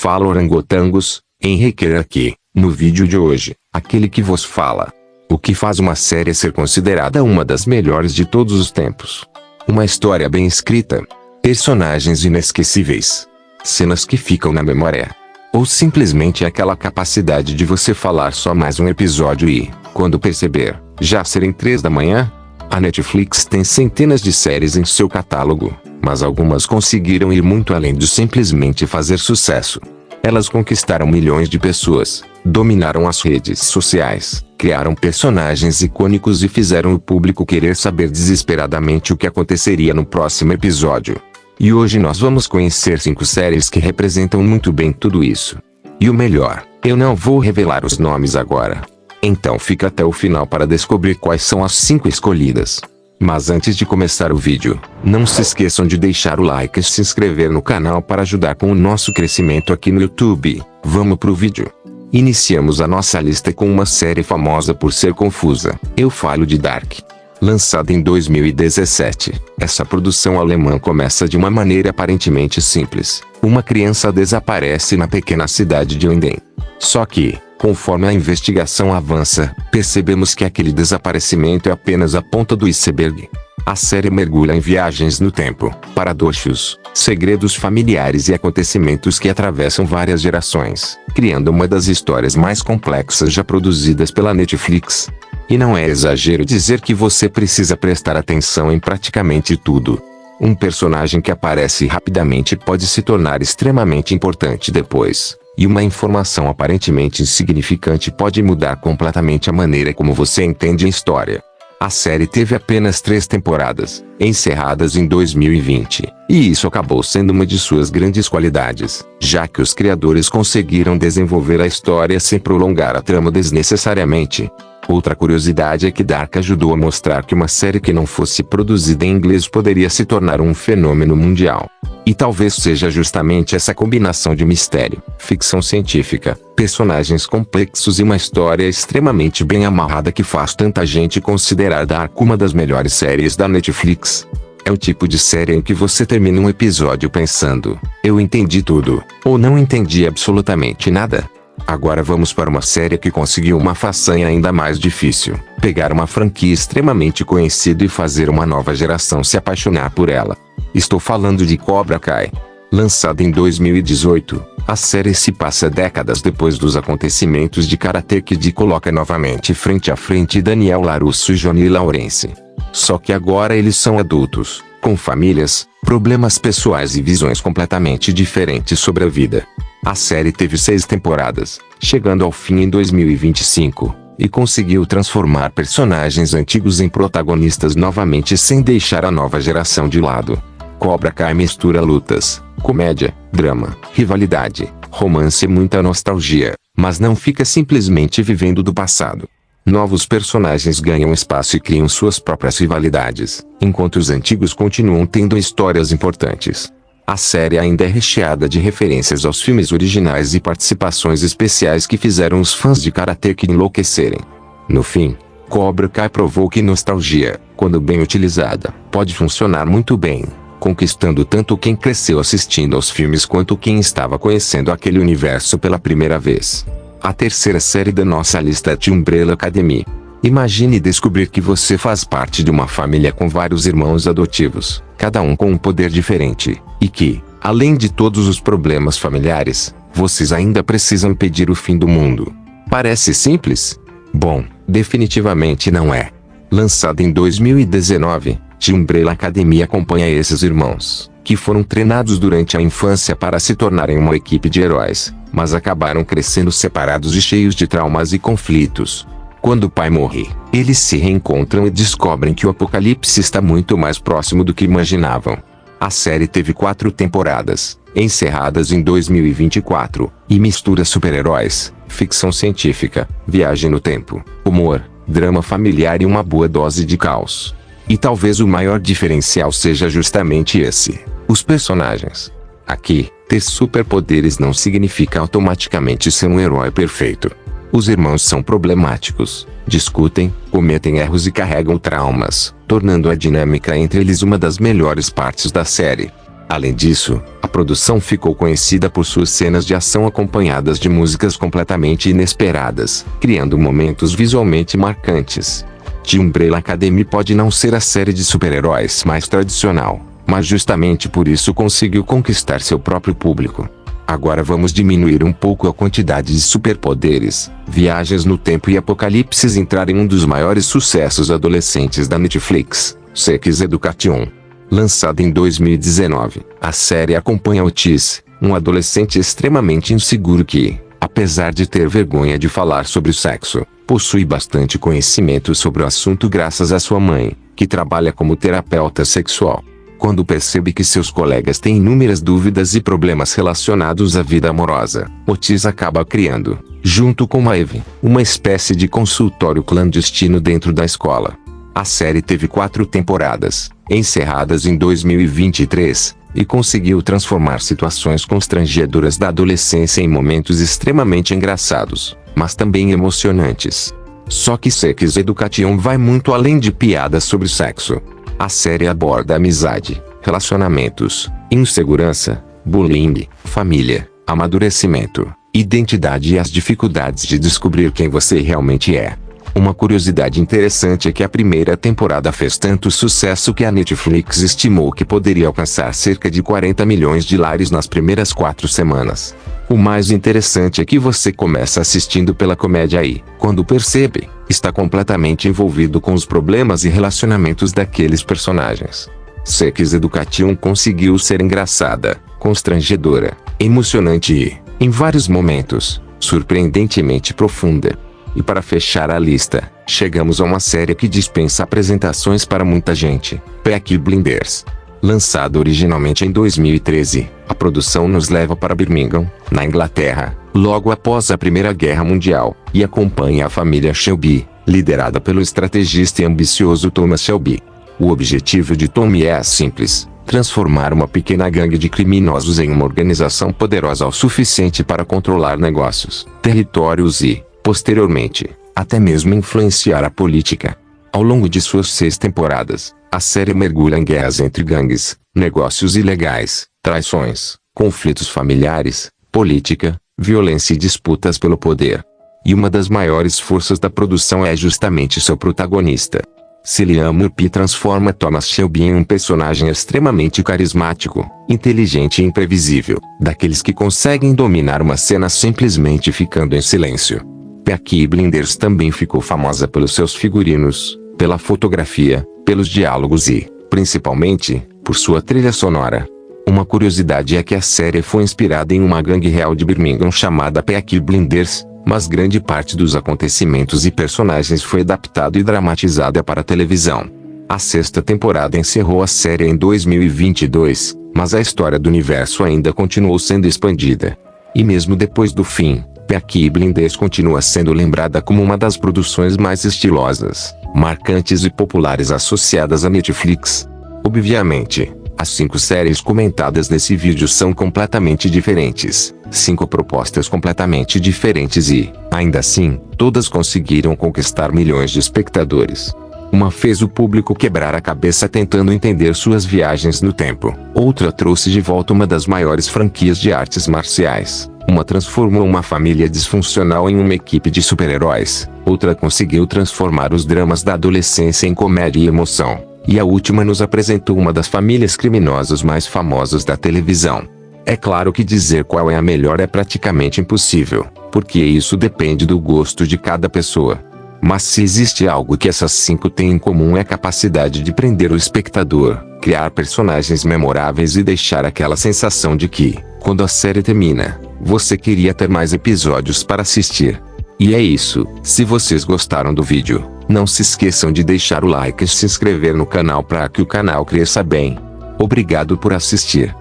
Fala orangotangos, Henrique aqui, no vídeo de hoje, aquele que vos fala. O que faz uma série ser considerada uma das melhores de todos os tempos? Uma história bem escrita, personagens inesquecíveis, cenas que ficam na memória. Ou simplesmente aquela capacidade de você falar só mais um episódio e, quando perceber, já serem 3 da manhã? A Netflix tem centenas de séries em seu catálogo, mas algumas conseguiram ir muito além de simplesmente fazer sucesso. Elas conquistaram milhões de pessoas, dominaram as redes sociais, criaram personagens icônicos e fizeram o público querer saber desesperadamente o que aconteceria no próximo episódio. E hoje nós vamos conhecer 5 séries que representam muito bem tudo isso. E o melhor, eu não vou revelar os nomes agora. Então fica até o final para descobrir quais são as 5 escolhidas. Mas antes de começar o vídeo, não se esqueçam de deixar o like e se inscrever no canal para ajudar com o nosso crescimento aqui no YouTube. Vamos pro vídeo. Iniciamos a nossa lista com uma série famosa por ser confusa. Eu falo de Dark. Lançada em 2017, essa produção alemã começa de uma maneira aparentemente simples. Uma criança desaparece na pequena cidade de Winden. Só que, conforme a investigação avança, percebemos que aquele desaparecimento é apenas a ponta do iceberg. A série mergulha em viagens no tempo, paradoxos, segredos familiares e acontecimentos que atravessam várias gerações, criando uma das histórias mais complexas já produzidas pela Netflix. E não é exagero dizer que você precisa prestar atenção em praticamente tudo. Um personagem que aparece rapidamente pode se tornar extremamente importante depois. E uma informação aparentemente insignificante pode mudar completamente a maneira como você entende a história. A série teve apenas 3 temporadas, encerradas em 2020, e isso acabou sendo uma de suas grandes qualidades, já que os criadores conseguiram desenvolver a história sem prolongar a trama desnecessariamente. Outra curiosidade é que Dark ajudou a mostrar que uma série que não fosse produzida em inglês poderia se tornar um fenômeno mundial. E talvez seja justamente essa combinação de mistério, ficção científica, personagens complexos e uma história extremamente bem amarrada que faz tanta gente considerar Dark uma das melhores séries da Netflix. É o tipo de série em que você termina um episódio pensando, eu entendi tudo, ou não entendi absolutamente nada. Agora vamos para uma série que conseguiu uma façanha ainda mais difícil, pegar uma franquia extremamente conhecida e fazer uma nova geração se apaixonar por ela. Estou falando de Cobra Kai. Lançada em 2018, a série se passa décadas depois dos acontecimentos de Karate Kid e coloca novamente frente a frente Daniel LaRusso e Johnny Lawrence. Só que agora eles são adultos, com famílias, problemas pessoais e visões completamente diferentes sobre a vida. A série teve 6 temporadas, chegando ao fim em 2025, e conseguiu transformar personagens antigos em protagonistas novamente sem deixar a nova geração de lado. Cobra Kai mistura lutas, comédia, drama, rivalidade, romance e muita nostalgia, mas não fica simplesmente vivendo do passado. Novos personagens ganham espaço e criam suas próprias rivalidades, enquanto os antigos continuam tendo histórias importantes. A série ainda é recheada de referências aos filmes originais e participações especiais que fizeram os fãs de Karate Kid enlouquecerem. No fim, Cobra Kai provou que nostalgia, quando bem utilizada, pode funcionar muito bem, conquistando tanto quem cresceu assistindo aos filmes quanto quem estava conhecendo aquele universo pela primeira vez. A terceira série da nossa lista é The Umbrella Academy. Imagine descobrir que você faz parte de uma família com vários irmãos adotivos, cada um com um poder diferente, e que, além de todos os problemas familiares, vocês ainda precisam impedir o fim do mundo. Parece simples? Bom, definitivamente não é. Lançada em 2019, The Umbrella Academy acompanha esses irmãos, que foram treinados durante a infância para se tornarem uma equipe de heróis, mas acabaram crescendo separados e cheios de traumas e conflitos. Quando o pai morre, eles se reencontram e descobrem que o apocalipse está muito mais próximo do que imaginavam. A série teve 4 temporadas, encerradas em 2024, e mistura super-heróis, ficção científica, viagem no tempo, humor, drama familiar e uma boa dose de caos. E talvez o maior diferencial seja justamente esse: os personagens. Aqui, ter superpoderes não significa automaticamente ser um herói perfeito. Os irmãos são problemáticos, discutem, cometem erros e carregam traumas, tornando a dinâmica entre eles uma das melhores partes da série. Além disso, a produção ficou conhecida por suas cenas de ação acompanhadas de músicas completamente inesperadas, criando momentos visualmente marcantes. The Umbrella Academy pode não ser a série de super-heróis mais tradicional, mas justamente por isso conseguiu conquistar seu próprio público. Agora vamos diminuir um pouco a quantidade de superpoderes, viagens no tempo e apocalipses e entrar em um dos maiores sucessos adolescentes da Netflix, Sex Education. Lançada em 2019, a série acompanha Otis, um adolescente extremamente inseguro que, apesar de ter vergonha de falar sobre o sexo, possui bastante conhecimento sobre o assunto graças à sua mãe, que trabalha como terapeuta sexual. Quando percebe que seus colegas têm inúmeras dúvidas e problemas relacionados à vida amorosa, Otis acaba criando, junto com Maeve, uma espécie de consultório clandestino dentro da escola. A série teve 4 temporadas, encerradas em 2023, e conseguiu transformar situações constrangedoras da adolescência em momentos extremamente engraçados, mas também emocionantes. Só que Sex Education vai muito além de piadas sobre sexo. A série aborda amizade, relacionamentos, insegurança, bullying, família, amadurecimento, identidade e as dificuldades de descobrir quem você realmente é. Uma curiosidade interessante é que a primeira temporada fez tanto sucesso que a Netflix estimou que poderia alcançar cerca de 40 milhões de lares nas primeiras 4 semanas. O mais interessante é que você começa assistindo pela comédia e, quando percebe, está completamente envolvido com os problemas e relacionamentos daqueles personagens. Sex Education conseguiu ser engraçada, constrangedora, emocionante e, em vários momentos, surpreendentemente profunda. E para fechar a lista, chegamos a uma série que dispensa apresentações para muita gente, Peaky Blinders. Lançada originalmente em 2013, a produção nos leva para Birmingham, na Inglaterra, logo após a Primeira Guerra Mundial, e acompanha a família Shelby, liderada pelo estrategista e ambicioso Thomas Shelby. O objetivo de Tommy é simples: transformar uma pequena gangue de criminosos em uma organização poderosa o suficiente para controlar negócios, territórios e, posteriormente, até mesmo influenciar a política. Ao longo de suas 6 temporadas, a série mergulha em guerras entre gangues, negócios ilegais, traições, conflitos familiares, política, violência e disputas pelo poder. E uma das maiores forças da produção é justamente seu protagonista. Cillian Murphy transforma Thomas Shelby em um personagem extremamente carismático, inteligente e imprevisível, daqueles que conseguem dominar uma cena simplesmente ficando em silêncio. Peaky Blinders também ficou famosa pelos seus figurinos, pela fotografia, pelos diálogos e, principalmente, por sua trilha sonora. Uma curiosidade é que a série foi inspirada em uma gangue real de Birmingham chamada Peaky Blinders, mas grande parte dos acontecimentos e personagens foi adaptado e dramatizada para a televisão. A 6ª temporada encerrou a série em 2022, mas a história do universo ainda continuou sendo expandida. E mesmo depois do fim, Peaky Blinders continua sendo lembrada como uma das produções mais estilosas, marcantes e populares associadas à Netflix. Obviamente, as 5 séries comentadas nesse vídeo são completamente diferentes, 5 propostas completamente diferentes e, ainda assim, todas conseguiram conquistar milhões de espectadores. Uma fez o público quebrar a cabeça tentando entender suas viagens no tempo, outra trouxe de volta uma das maiores franquias de artes marciais. Uma transformou uma família disfuncional em uma equipe de super-heróis, outra conseguiu transformar os dramas da adolescência em comédia e emoção, e a última nos apresentou uma das famílias criminosas mais famosas da televisão. É claro que dizer qual é a melhor é praticamente impossível, porque isso depende do gosto de cada pessoa. Mas se existe algo que essas 5 têm em comum é a capacidade de prender o espectador, criar personagens memoráveis e deixar aquela sensação de que, quando a série termina, você queria ter mais episódios para assistir. E é isso. Se vocês gostaram do vídeo, não se esqueçam de deixar o like e se inscrever no canal para que o canal cresça bem. Obrigado por assistir.